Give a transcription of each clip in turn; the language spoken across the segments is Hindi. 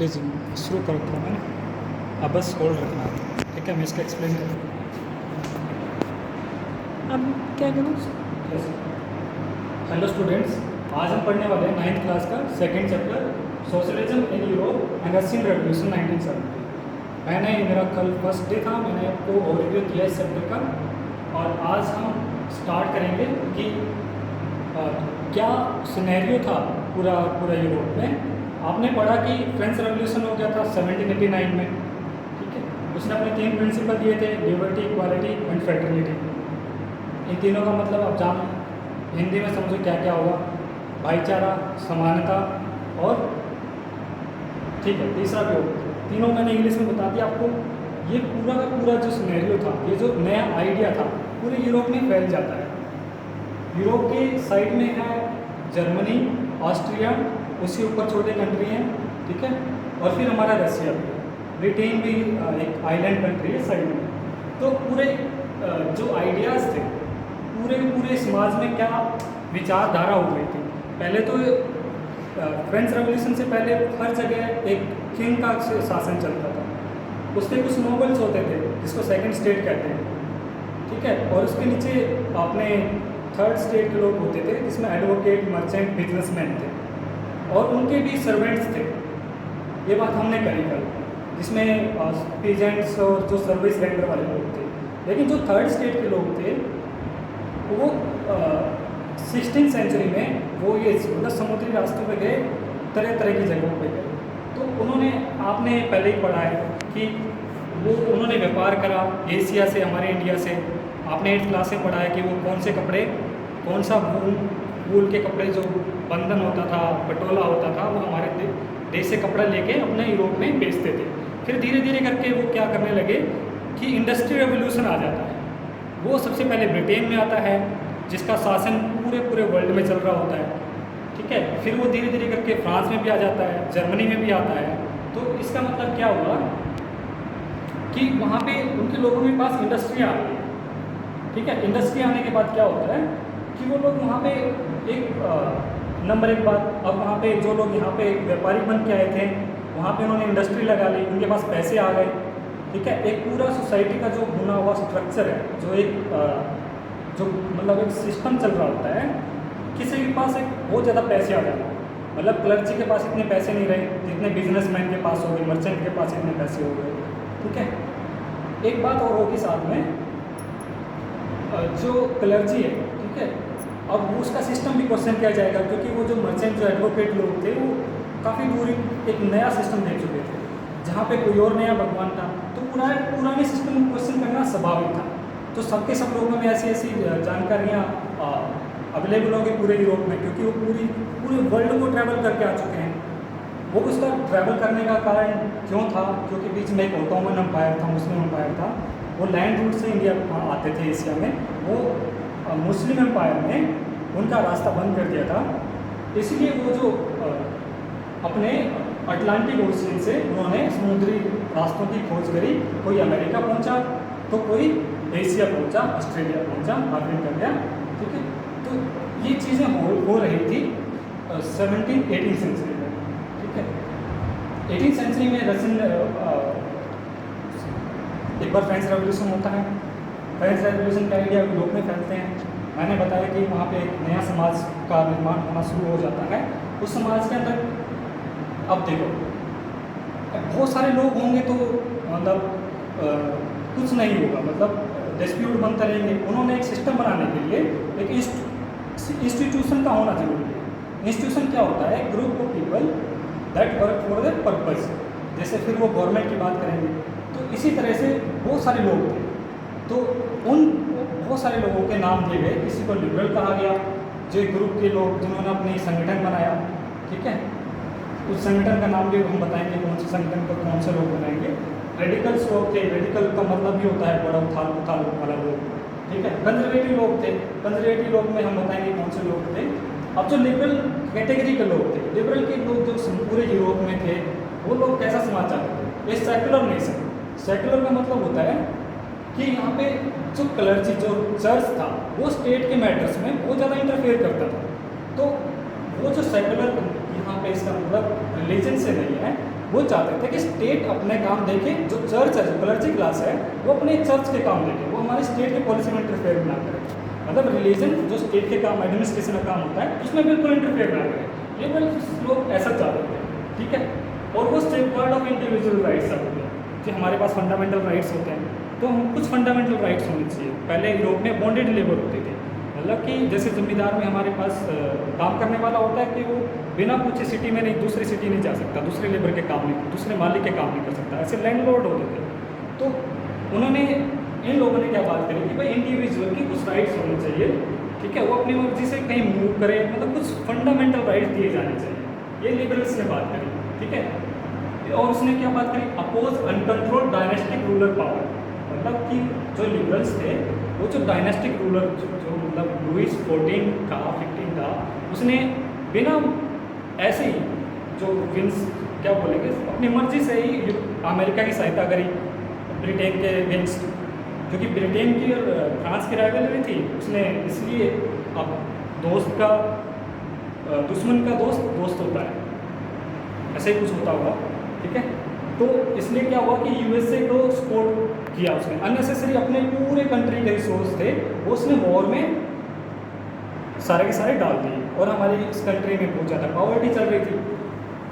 लीजिए शुरू कर रखा है मैंने, अब बस होल्ड रखना है। ठीक है, मैं इसका एक्सप्लेन करूँ। अब क्या करूँ? हेलो स्टूडेंट्स, आज हम पढ़ने वाले हैं 9th क्लास का second chapter socialism in Europe and Russian revolution 1970। मेरा कल फर्स्ट डे था, मैंने आपको ओवरव्यू दिया इस चैप्टर का, और आज हम स्टार्ट करेंगे कि क्या सिनेरियो था पूरा यूरोप में। आपने पढ़ा कि फ्रेंच रेवोल्यूशन हो गया था 1789 में। ठीक है, उसने अपने 3 प्रिंसिपल दिए थे, लिबर्टी, इक्वालिटी एंड फ्रेटर्निटी। इन तीनों का मतलब आप जान हिंदी में समझो क्या क्या होगा, भाईचारा, समानता और ठीक है तीसरा भी होगा। तीनों मैंने इंग्लिश में बता दिया आपको। ये पूरा का पूरा जो सिनेरियो था, ये जो नया आइडिया था, पूरे यूरोप में फैल जाता है। यूरोप के साइड में है जर्मनी, ऑस्ट्रिया, उसके ऊपर छोटे कंट्री हैं, ठीक है, और फिर हमारा रशिया भी, ब्रिटेन भी एक आइलैंड कंट्री है साइड में। तो पूरे जो आइडियाज़ थे, पूरे समाज में क्या विचारधारा हो गई थी। पहले तो फ्रेंच रेवोल्यूशन से पहले हर जगह एक किंग का शासन चलता था। उसके कुछ नोबल्स होते थे जिसको सेकंड स्टेट कहते हैं, ठीक है, और उसके नीचे अपने थर्ड स्टेट के लोग होते थे जिसमें एडवोकेट, मर्चेंट, बिजनेसमैन थे, और उनके भी सर्वेंट्स थे। ये बात हमने करी कल, जिसमें पीजेंट्स और जो सर्विस रेंडर वाले लोग थे। लेकिन जो थर्ड स्टेट के लोग थे वो 16th सेंचुरी में वो ये मतलब समुद्री रास्तों पे गए, तरह तरह की जगहों पे गए। तो उन्होंने, आपने पहले ही पढ़ा है कि वो उन्होंने व्यापार करा एशिया से, हमारे इंडिया से। आपने 8th क्लास में पढ़ा है कि वो कौन से कपड़े, कौन सा वूल के कपड़े, जो बंधन होता था, पटोला होता था, वो हमारे देश से कपड़ा लेके अपने यूरोप में बेचते थे। फिर धीरे धीरे करके वो क्या करने लगे कि इंडस्ट्री रेवोल्यूशन आ जाता है। वो सबसे पहले ब्रिटेन में आता है, जिसका शासन पूरे वर्ल्ड में चल रहा होता है, ठीक है। फिर वो धीरे धीरे करके फ्रांस में भी आ जाता है, जर्मनी में भी आता है। तो इसका मतलब क्या हुआ कि वहाँ पे उनके लोगों के पास इंडस्ट्री आ गई, ठीक है। इंडस्ट्री आने के बाद क्या होता है कि वो लोग वहाँ पे एक नंबर एक बात, अब वहाँ पे जो लोग यहाँ पे व्यापारी बन के आए थे, वहाँ पे उन्होंने इंडस्ट्री लगा ली, उनके पास पैसे आ गए, ठीक है। एक पूरा सोसाइटी का जो बुना हुआ स्ट्रक्चर है, जो एक जो मतलब एक सिस्टम चल रहा होता है, किसी के पास एक बहुत ज़्यादा पैसे आ जाते हैं, मतलब क्लर्जी के पास इतने पैसे नहीं रहे जितने बिजनेसमैन के पास हो गए, मर्चेंट के पास इतने पैसे हो गए, ठीक है। एक बात और होगी साथ में, जो क्लर्जी है, ठीक है, अब उसका सिस्टम भी क्वेश्चन किया जाएगा, क्योंकि वो जो मर्चेंट, जो एडवोकेट लोग थे, वो काफ़ी दूरी एक नया सिस्टम देख चुके थे, जहाँ पे कोई और नया भगवान था। तो पुराने सिस्टम को क्वेश्चन करना स्वाभाविक था। तो सबके सब लोगों में ऐसी ऐसी जानकारियाँ अवेलेबल होंगी पूरे यूरोप में, क्योंकि वो पूरे वर्ल्ड को ट्रैवल करके आ चुके हैं। वो उसका ट्रैवल करने का कारण क्यों था, क्योंकि बीच में एक ओटोमन एम्पायर था, मुस्लिम एम्पायर था, वो लैंड रूट से इंडिया आते थे एशिया में। वो मुस्लिम एम्पायर ने उनका रास्ता बंद कर दिया था, इसलिए वो जो अपने अटलांटिक ओशियन से उन्होंने समुद्री रास्तों की खोज करी। कोई अमेरिका पहुंचा, तो कोई एशिया पहुंचा, ऑस्ट्रेलिया पहुंचा, अफ्रीका गया, ठीक है। तो ये चीज़ें हो रही थी 17th-18th सेंचुरी में, ठीक है। 18th सेंचुरी में रशियन एक बार फ्रेंच रेवोल्यूशन होता है। फ्रेंच रेवोल्यूशन का आइडिया यूरोप में फैलते हैं। मैंने बताया कि वहाँ पे एक नया समाज का निर्माण होना शुरू हो जाता है। उस समाज के अंदर अब देखो, बहुत सारे लोग होंगे तो मतलब कुछ नहीं होगा, मतलब डिस्प्यूट बनते रहेंगे। उन्होंने एक सिस्टम बनाने के लिए एक इंस्टीट्यूशन का होना जरूरी है। इंस्टीट्यूशन क्या होता है? Group of people that work for the purpose. जैसे फिर वो गवर्नमेंट की बात करेंगे, तो इसी तरह से बहुत सारे लोग थे, तो उन बहुत सारे लोगों के नाम दिए गए। किसी को लिबरल कहा गया, जो ग्रुप के लोग जिन्होंने अपनी संगठन बनाया, ठीक है। उस संगठन का नाम भी हम बताएंगे, कौन से संगठन को कौन से लोग बनाएंगे। रेडिकल्स लोग थे, रेडिकल का मतलब भी होता है बड़ा उथाल वाला लोग, ठीक है। कंजर्वेटिव लोग थे, कंजर्वेटिव लोग में हम बताएंगे कौन से लोग थे। अब जो लिबरल कैटेगरी के लोग थे, लिबरल के लोग जो पूरे यूरोप में थे, वो लोग कैसा समाज चाहते थे? ये सेकुलर नेशन। सेकुलर का मतलब होता है कि यहाँ पे जो क्लर्जी, जो चर्च था, वो स्टेट के मैटर्स में बहुत ज़्यादा इंटरफेयर करता था। तो वो जो सेकुलर, यहाँ पे इसका मतलब रिलीजन से नहीं है, वो चाहते थे कि स्टेट अपने काम देखे, जो चर्च है, जो क्लर्जी क्लास है, वो अपने चर्च के काम देखे, वो हमारे स्टेट के पॉलिसी में इंटरफेयर ना करे। मतलब रिलीजन जो स्टेट के काम, एडमिनिस्ट्रेशन का काम होता है, उसमें बिल्कुल इंटरफेयर ना करे। लिबरल्स लोग ऐसा चाहते थे, ठीक है। और वो सेफगार्ड ऑफ इंडिविजुअल राइट्स होते हैं, जो हमारे पास फंडामेंटल राइट्स होते हैं, तो हम कुछ फंडामेंटल राइट्स होने चाहिए। पहले यूरोप में बॉन्डेड लेबर होती थी, मतलब कि जैसे जमींदार में हमारे पास काम करने वाला होता है कि वो बिना पूछे सिटी में नहीं, दूसरी सिटी नहीं जा सकता, दूसरे लेबर के काम नहीं, दूसरे मालिक के काम नहीं कर सकता, ऐसे लैंडलॉर्ड होते थे। तो उन्होंने, इन लोगों ने क्या बात करी कि भाई इंडिविजुअल की कुछ राइट्स होने चाहिए, ठीक है, वो अपनी मर्जी से कहीं मूव करे, मतलब कुछ फंडामेंटल राइट्स दिए जाने चाहिए। ये लिबरल्स ने बात करी, ठीक है। और उसने क्या बात करी, oppose uncontrolled dynastic ruler power, मतलब कि जो लिबरल्स थे वो जो डायनेस्टिक रूलर जो मतलब लुइस 14 का 15 का, उसने बिना ऐसे ही जो विंस क्या बोलेंगे अपनी मर्जी से ही अमेरिका की सहायता करी ब्रिटेन के अगेंस्ट, क्योंकि ब्रिटेन की और फ्रांस की राइवलरी थी, उसने इसलिए अब दोस्त का दुश्मन का दोस्त दोस्त होता है, ऐसे ही कुछ होता होगा, ठीक है। तो इसलिए क्या हुआ कि यूएसए को सपोर्ट किया उसने, अननेसेसरी अपने पूरे कंट्री के रिसोर्स थे वो उसने वॉर में सारे के सारे डाल दिए, और हमारी इस कंट्री में बहुत ज़्यादा पॉवर्टी चल रही थी।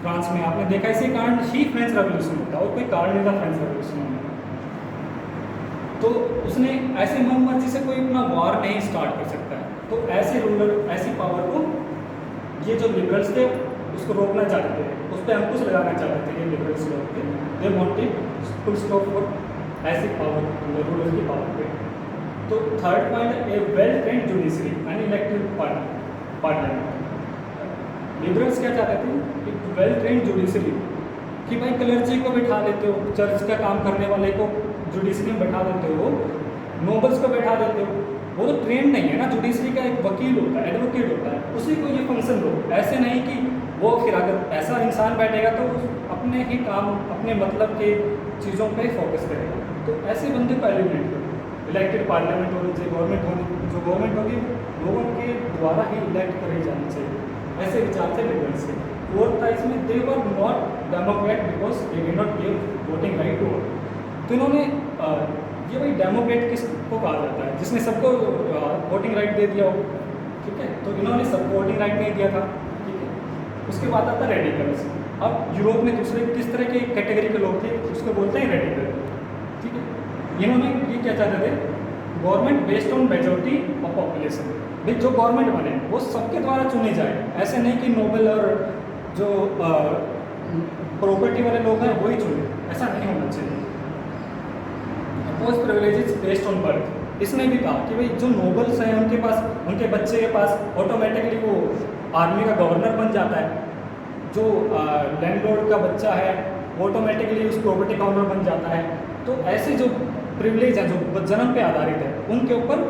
फ्रांस में आपने देखा इसी कारण ही फ्रेंच रेवोल्यूशन होता, और कोई कारण नहीं था फ्रेंच रेवोल्यूशन होने का। तो उसने ऐसे मन मर्जी से कोई अपना वॉर नहीं स्टार्ट कर सकता है। तो ऐसे रूलर, ऐसी पावर को ये जो लिबरल्स थे उसको रोकना चाहते थे, उस पर अंकुश लगाना चाहते थे ये लिबरल्स लोग थे। They wanted full stop for ऐसी पावर, रूलर की पावर पे। तो third point, A well trained judiciary and elected parliament. Liberals क्या चाहते थे, एक वेल ट्रेंड जुडिशरी, कि भाई क्लर्जी को बिठा देते हो, चर्च का काम करने वाले को जुडिशरी में बैठा देते हो, नोबल्स को बैठा देते हो, वो तो ट्रेंड नहीं है ना। जुडिशरी का एक वकील होता है, एडवोकेट होता है, उसी को ये फंक्शन दो। ऐसे नहीं कि वो फिर अगर ऐसा इंसान बैठेगा तो अपने ही काम, अपने मतलब के चीज़ों पे फोकस करेगा। तो ऐसे बंदे को एलिमिनेट करो। इलेक्टेड पार्लियामेंट होनी चाहिए, जो गवर्नमेंट होगी लोगों के द्वारा ही इलेक्ट करी जानी चाहिए, ऐसे विचार थे लिबरल्स के। फोर्थ था इसमें, they were not democrat because they did not give voting right to vote. तो इन्होंने ये भाई डेमोक्रेट किसको कहा जाता है, जिसने सबको वोटिंग राइट दे दिया हो, ठीक है। तो इन्होंने सबको वोटिंग राइट नहीं दिया था, ठीक है। उसके बाद आता रेडिकल्स। अब यूरोप में दूसरे किस तरह के कैटेगरी के लोग थे, उसको बोलते हैं रेडिकल, ठीक है। इन्होंने ये क्या चाहते थे, government based on majority of population, भाई जो गवर्नमेंट बने वो सबके द्वारा चुनी जाए, ऐसे नहीं कि नोबल और जो प्रॉपर्टी वाले लोग हैं वही चुने, ऐसा नहीं होना चाहिए। Oppose privileges based on birth, इसने भी कहा कि भाई जो नोबल्स हैं उनके पास, उनके बच्चे के पास ऑटोमेटिकली वो आर्मी का गवर्नर बन जाता है, जो लैंडलॉर्ड का बच्चा है ऑटोमेटिकली उस प्रॉपर्टी का ओनर बन जाता है। तो ऐसे जो प्रिविलेज हैं जो जन्म पे आधारित है उनके ऊपर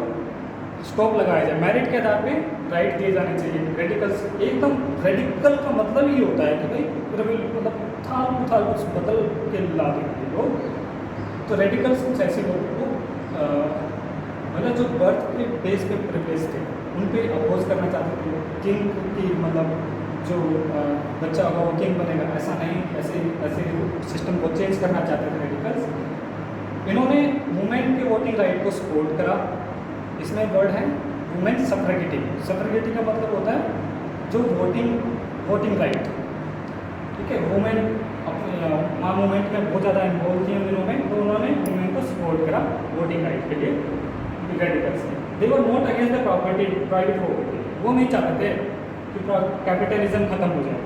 स्टॉप लगाया जाए, मेरिट के आधार पे राइट दिए जाने चाहिए। रेडिकल्स, एकदम रेडिकल का मतलब ही होता है कि भाई मतलब थाल कुछ बदल के ला देंगे लोग। तो रेडिकल्स कुछ ऐसे लोगों को मतलब जो बर्थ के बेस पे प्रिविलेज थे उन पर अपोज करना चाहते थे। किंग की मतलब जो बच्चा होगा वो किंग बनेगा, ऐसा नहीं, ऐसे सिस्टम को चेंज करना चाहते थे रेडिकल्स। इन्होंने वुमेन के वोटिंग राइट को सपोर्ट करा। इसमें वर्ड है वुमेन सफ्रेगेटी। सफ्रेगेटी का मतलब होता है जो वोटिंग राइट, ठीक है। वुमेन अपने मूवमेंट में बहुत ज़्यादा इन्वॉल्व थी उन दिनों में, तो उन्होंने वुमेन को सपोर्ट करा वोटिंग राइट के लिए। Radicals they were not against the property, private property, वो नहीं चाहते थे कि कैपिटलिज्म खत्म हो जाए,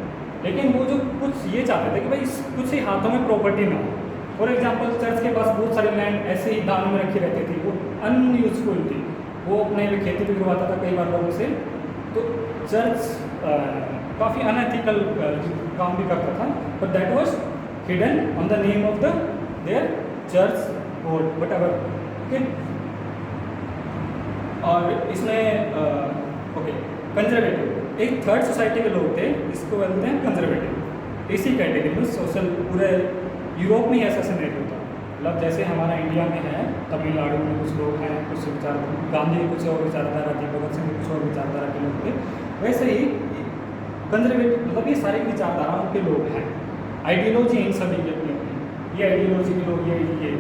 लेकिन वो जो कुछ ये चाहते थे कि भाई कुछ ही हाथों में प्रॉपर्टी ना हो। फॉर एग्जांपल चर्च के पास बहुत सारी लैंड ऐसे ही दान में रखी रहती थी, वो अनयूजफुल थी, वो अपने लिए खेती भी करवाता था कई बार लोगों से। तो चर्च काफ़ी अनएथिकल काम भी करता था, but that was hidden on the name of the there church board whatever, okay. और इसमें ओके कंजर्वेटिव, एक थर्ड सोसाइटी के लोग थे जिसको बोलते हैं कंजर्वेटिव। इसी कैटेगरी में सोशल, पूरे यूरोप में ही ऐसा नहीं होता, मतलब जैसे हमारा इंडिया में है, तमिलनाडु में कुछ लोग हैं, कुछ विचार, गांधी की कुछ और विचारधारा थी, भगत सिंह कुछ और विचारधारा के लोग थे, वैसे ही कंजर्वेटिव मतलब ये सारी विचारधाराओं के लोग हैं, आइडियोलॉजी इन सभी की अपनी अपनी, ये आइडियोलॉजी के लोग, ये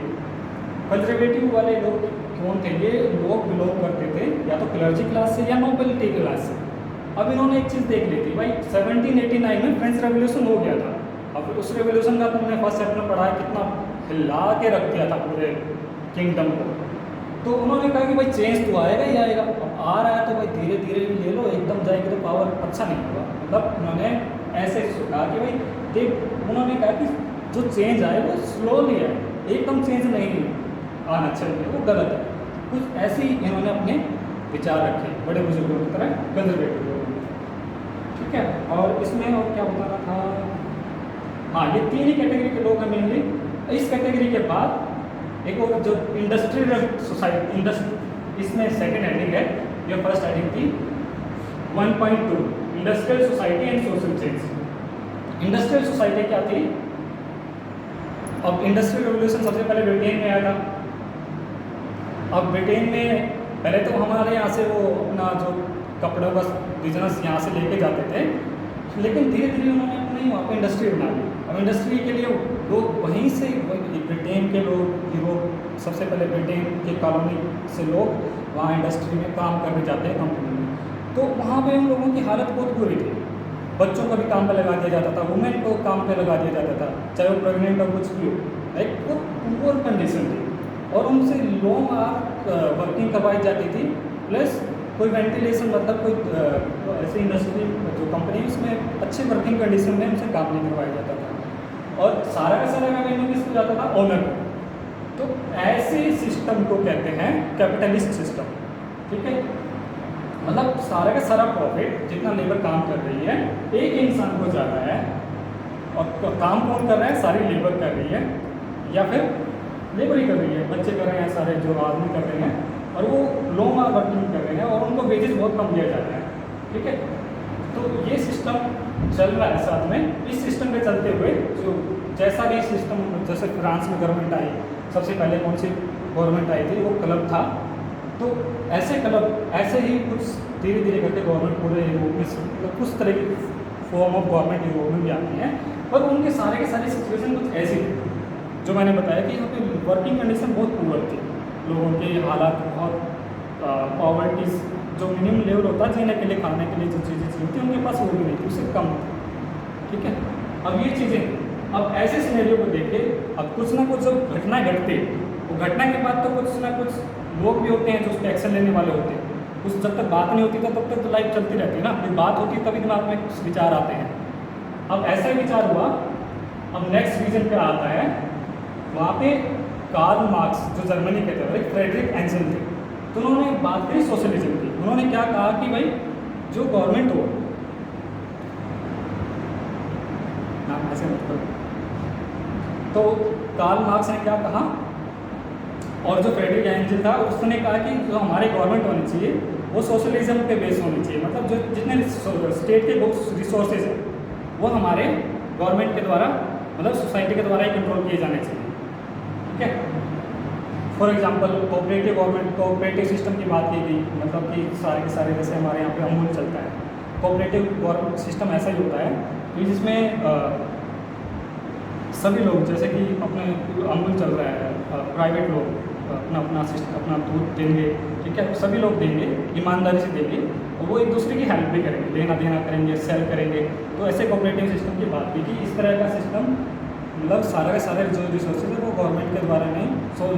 कंजर्वेटिव वाले लोग कौन थे? ये लोग बिलोंग करते थे या तो क्लर्जी क्लास से या नोबेलिटी क्लास से। अब इन्होंने एक चीज़ देख ली थी भाई, 1789 में फ्रेंच रेवोल्यूशन हो गया था। अब उस रेवोल्यूशन का तुमने फर्स्ट चैप्टर पढ़ा है, कितना हिला के रख दिया था पूरे किंगडम को। तो उन्होंने कहा कि भाई चेंज तो आएगा ही आएगा, अब आ रहा है तो भाई धीरे धीरे भी ले लो, एकदम जाएगी तो पावर अच्छा नहीं होगा। मतलब उन्होंने ऐसे कहा कि भाई देख, उन्होंने कहा कि जो चेंज आए वो स्लोली आए, एकदम चेंज नहीं आना चाहिए, वो गलत है। कुछ ऐसे ही इन्होंने अपने विचार रखे बड़े बुजुर्गों की तरह, कंजर्वेटिव लोगों की, ठीक है। और इसमें और क्या बताना था, हाँ ये तीन ही कैटेगरी के लोग हैं मेनली। इस कैटेगरी के बाद एक और जो इंडस्ट्रियल सोसाइटी, इसमें सेकेंड हेडिंग है, ये फर्स्ट हेडिंग थी 1.2 industrial society and social change. Industrial society क्या थी? अब इंडस्ट्रियल रेवोल्यूशन सबसे पहले ब्रिटेन में आया था। अब ब्रिटेन में पहले तो हमारे यहाँ से वो अपना जो कपड़ों का बिजनेस यहाँ से लेके जाते थे, लेकिन धीरे धीरे उन्होंने अपनी वहाँ पे इंडस्ट्री बना ली। अब इंडस्ट्री के लिए लोग वहीं से, ब्रिटेन के लोग, यूरोप, सबसे पहले ब्रिटेन के कॉलोनी से लोग वहाँ इंडस्ट्री में काम करने जाते हैं, कंपनी में। तो वहाँ पे उन लोगों की हालत बहुत बुरी थी। बच्चों को भी काम पे लगा दिया जाता था, वुमेन को काम पे लगा दिया जाता था, चाहे वो प्रेग्नेंट हो कुछ भी हो, लाइक बहुत पुअर कंडीशन थी। और उनसे लॉन्ग आवर वर्किंग करवाई जाती थी, प्लस कोई वेंटिलेशन, मतलब कोई ऐसी इंडस्ट्री जो कंपनी है उसमें अच्छे वर्किंग कंडीशन में उनसे काम नहीं करवाया जाता था। और सारा का सारा रेवेन्यू किसको जाता था? ओनर को। तो ऐसे सिस्टम को कहते हैं कैपिटलिस्ट सिस्टम, ठीक है। मतलब सारा का सारा प्रॉफिट जितना लेबर काम कर रही है एक इंसान को जा रहा है, और काम कौन कर रहा है? सारी लेबर कर रही है, या फिर लेबर ही कर रही है, बच्चे कर रहे हैं, सारे जो आदमी कर रहे हैं, और वो लॉन्ग आवर वर्किंग कर रहे हैं और उनको वेजेस बहुत कम दिया जा रहा है, ठीक है। तो ये सिस्टम चल रहा है साथ में। इस सिस्टम पे चलते हुए जो जैसा भी सिस्टम, जैसे फ्रांस में गवर्नमेंट आई, सबसे पहले कौन सी गवर्नमेंट आई थी? वो क्लब था। तो ऐसे क्लब, ऐसे ही कुछ धीरे धीरे करके गवर्नमेंट पूरे यूरोप में, मतलब कुछ तरह की फॉर्म ऑफ गवर्नमेंट यूरोप में भी आती हैं, पर उनके सारे के सारे सिचुएशन कुछ ऐसी थी जो मैंने बताया कि यहाँ पे वर्किंग कंडीशन बहुत पुअर थी, लोगों के हालात बहुत, पॉवर्टीज जो मिनिमम लेवल होता है जीने के लिए, खाने के लिए जो चीज़ें चाहिए थी उनके पास वो भी नहीं थी, उससे कम थी, ठीक है। अब ये चीज़ें, अब ऐसे सिनेरियो को देख के अब कुछ ना कुछ जो घटना घटती, वो घटना के बाद तो कुछ ना कुछ लोग भी होते हैं जो उस पर एक्शन लेने वाले होते हैं। उस जब तक बात नहीं होती तो तब तक तो लाइफ चलती रहती है ना, कोई बात होती है तभी दिमाग में कुछ विचार आते हैं। अब ऐसा ही विचार हुआ। अब नेक्स्ट रीजन पे आता है, वहाँ पे कार्ल मार्क्स जो जर्मनी के थे, फ्रेडरिक एंजल थे, तो उन्होंने बात करी सोशलिज्म की। उन्होंने क्या कहा कि भाई जो गवर्नमेंट हो, ऐसे मत करो। तो कार्ल मार्क्स ने क्या कहा, और जो फ्रेडरिक एंजल था उसने कहा कि जो हमारी गवर्नमेंट होनी चाहिए वो सोशलिज्म पे बेस होनी चाहिए, मतलब जो जितने स्टेट के रिसोर्सेज हैं वो हमारे गवर्नमेंट के द्वारा, मतलब सोसाइटी के द्वारा ही कंट्रोल किए जाने चाहिए, ठीक है। For example cooperative government, cooperative system की बात की गई, मतलब कि सारे के सारे जैसे हमारे यहाँ पे अमूल चलता है, कोऑपरेटिव गवर्नमेंट सिस्टम ऐसा ही होता है कि जिसमें सभी लोग, जैसे कि अपने अमूल चल रहा है, प्राइवेट लोग अपना अपना सिस्टम, अपना दूध देंगे, ठीक है, सभी लोग देंगे, ईमानदारी से देंगे, और वो एक दूसरे की हेल्प भी करेंगे, लेना देना करेंगे, सेल करेंगे। तो ऐसे कोऑपरेटिव सिस्टम की बात की कि इस तरह का सिस्टम, मतलब सारा का सारे जो रिसोर्सेज है वो गवर्नमेंट के द्वारा नहीं,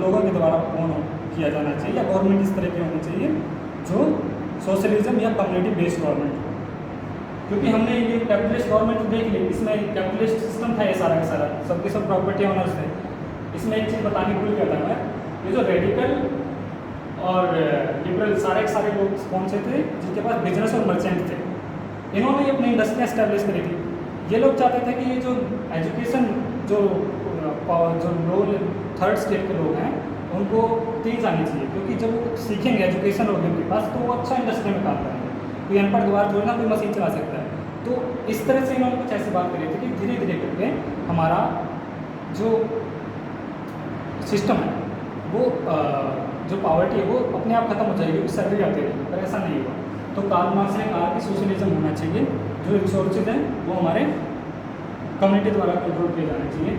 लोगों के द्वारा ओन किया जाना चाहिए, या गवर्नमेंट इस तरह की होनी चाहिए जो सोशलिज्म या कम्युनिटी बेस्ड गवर्नमेंट हो। क्योंकि हमने ये कैपिटलिस्ट गवर्नमेंट देख ली, इसमें कैपिटलिस्ट सिस्टम था, ये सारा का सारा, सबके सब प्रॉपर्टी ओनर्स थे। इसमें एक चीज़ बताने भूल गया था मैं, ये जो रेडिकल और लिबरल सारे के सारे लोग कौन से थे, जिनके पास बिजनेस और मर्चेंट थे, इन्होंने अपनी इंडस्ट्री एस्टेब्लिश करी थी। ये लोग चाहते थे कि ये जो एजुकेशन, जो लोग थर्ड स्टेट के लोग हैं उनको दी जानी चाहिए, क्योंकि जब वो सीखेंगे, एजुकेशन होगी उनके पास, तो वो अच्छा इंडस्ट्री में काम करेंगे। कोई अनपढ़ गवार थोड़ी ना कोई मशीन चला सकता है। तो इस तरह से इन्होंने कुछ ऐसी बात करी थी कि धीरे धीरे करके हमारा जो सिस्टम है वो, जो पावर्टी है वो अपने आप खत्म हो जाएगी, क्योंकि सैलरी आती रहेगी, पर ऐसा नहीं हुआ। तो कार्ल मार्क्स ने कहा कि सोशलिज्म होना चाहिए, जो रिसोर्सेज हैं वो हमारे कम्युनिटी द्वारा कंट्रोल किए जाने चाहिए।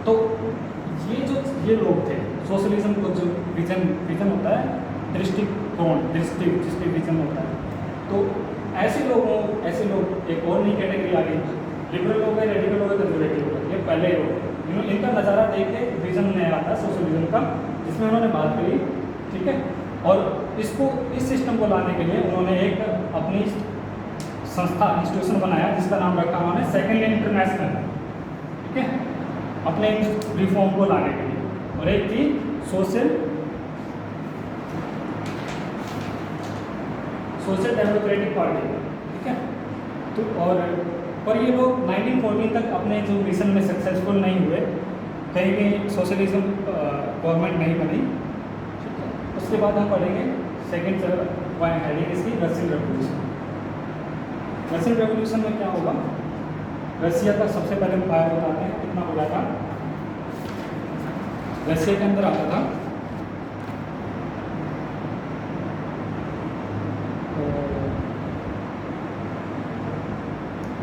तो ये लोग थे, सोशलिज्म को जो विजन होता है, दृष्टि विजन होता है। तो ऐसे लोग एक और नई कैटेगरी आ गई, लिबरल हो गए, रेडिकल हो गए, कंजर्वेटिव हो गए, ये पहले लोग इनका नज़ारा देख के विजन नया आता है सोशलिज्म का, जिसमें उन्होंने बात करी, ठीक है। और इस सिस्टम को लाने के लिए उन्होंने एक अपनी संस्था इंस्टीट्यूशन बनाया जिसका नाम रखा उन्होंने सेकेंड इंटरनेशनल, ठीक है, अपने रिफॉर्म को लाने के लिए। और एक थी सोशल डेमोक्रेटिक पार्टी, ठीक है। तो और ये लोग 1914 तक अपने जो मिशन में सक्सेसफुल नहीं हुए, कहीं भी सोशलिज्म गवर्नमेंट नहीं बनी, ठीक है। उसके बाद हम पढ़ेंगे सेकेंड हेडिंग इसकी रशियन रेवोल्यूशन। रशियन रेवोल्यूशन में क्या होगा, रशिया का सबसे पहले एम्पायर बताते हैं कितना बड़ा था। रशिया के अंदर आता था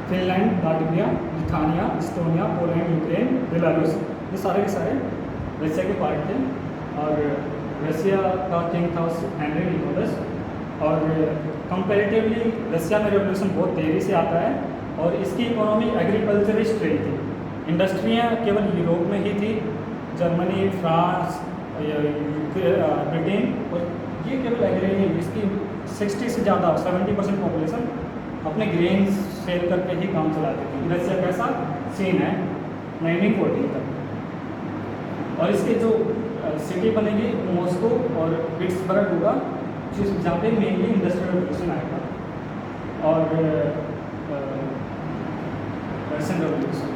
Finland, Latvia, Lithuania, Estonia, Poland, Ukraine, Belarus, ये सारे के सारे रशिया के पार्ट थे। और रशिया का किंग था हेनरी निकोलस। और कंपैरेटिवली रशिया में रेवोल्यूशन बहुत तेज़ी से आता है और इसकी इकोनॉमी एग्रीकल्चरिस्ट रही थी। इंडस्ट्रियाँ केवल यूरोप में ही थी, जर्मनी, फ्रांस, ब्रिटेन, और ये केवल एग्री, इसकी 60 से ज़्यादा 70% पॉपुलेशन अपने ग्रेन्स सेल करके ही काम चलाते थे। रशिया कैसा सीन है 1914 तक। और इसके जो सिटी बनेगी मॉस्को और पिट्सबर्ग होगा, जहाँ पे मेनली इंडस्ट्रियल रेवोल्यूशन आएगा और रशियन रेवोल्यूशन।